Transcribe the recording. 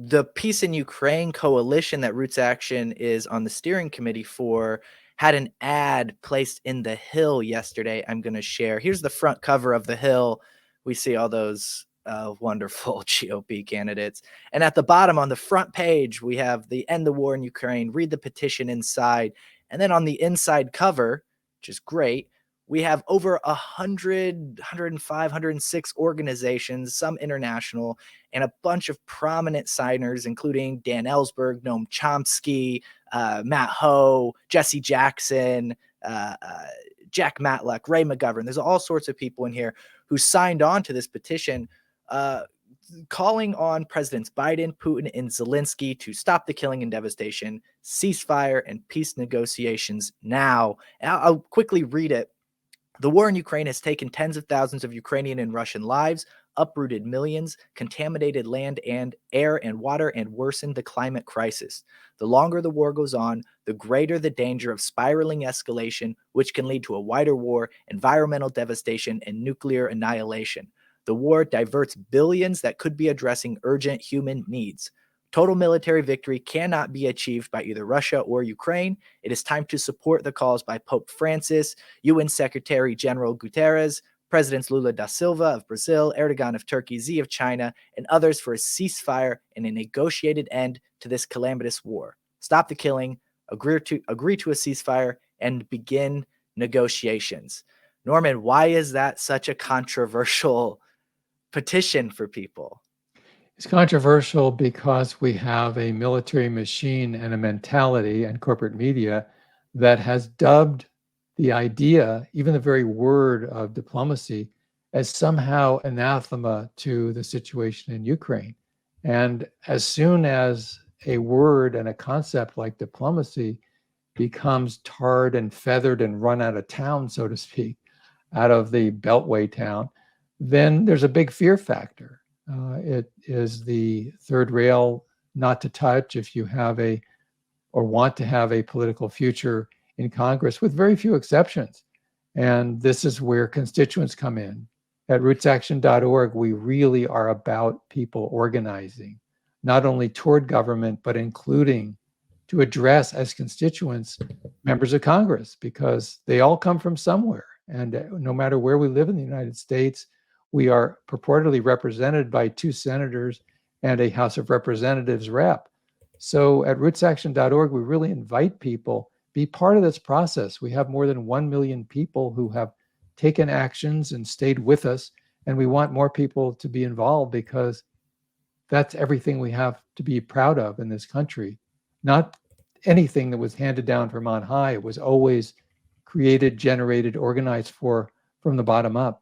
the Peace in Ukraine coalition that Roots Action is on the steering committee for had an ad placed in The Hill yesterday. I'm going to share. Here's the front cover of The Hill. We see all those wonderful GOP candidates. And at the bottom on the front page, we have the End the War in Ukraine, read the petition inside. And then on the inside cover, which is great, we have over 100, 105, 106 organizations, some international, and a bunch of prominent signers, including Dan Ellsberg, Noam Chomsky, Matt Ho, Jesse Jackson, Jack Matlock, Ray McGovern. There's all sorts of people in here who signed on to this petition calling on Presidents Biden, Putin, and Zelensky to stop the killing and devastation, ceasefire, and peace negotiations now. I'll quickly read it. The war in Ukraine has taken tens of thousands of Ukrainian and Russian lives, uprooted millions, contaminated land and air and water, and worsened the climate crisis. The longer the war goes on, the greater the danger of spiraling escalation, which can lead to a wider war, environmental devastation, and nuclear annihilation. The war diverts billions that could be addressing urgent human needs. Total military victory cannot be achieved by either Russia or Ukraine. It is time to support the calls by Pope Francis, UN Secretary General Guterres, Presidents Lula da Silva of Brazil, Erdogan of Turkey, Xi of China, and others for a ceasefire and a negotiated end to this calamitous war. Stop the killing, agree to a ceasefire, and begin negotiations. Norman, why is that such a controversial petition for people? It's controversial because we have a military machine and a mentality and corporate media that has dubbed the idea, even the very word of diplomacy, as somehow anathema to the situation in Ukraine. And as soon as a word and a concept like diplomacy becomes tarred and feathered and run out of town, so to speak, out of the Beltway town, then there's a big fear factor. It is the third rail not to touch if you have or want to have a political future in Congress, with very few exceptions. And this is where constituents come in. At rootsaction.org, we really are about people organizing, not only toward government, but including to address as constituents members of Congress, because they all come from somewhere. And no matter where we live in the United States, we are purportedly represented by 2 senators and a House of Representatives rep. So at rootsaction.org, we really invite people be part of this process. We have more than 1 million people who have taken actions and stayed with us, and we want more people to be involved because that's everything we have to be proud of in this country. Not anything that was handed down from on high. It was always created, generated, organized from the bottom up.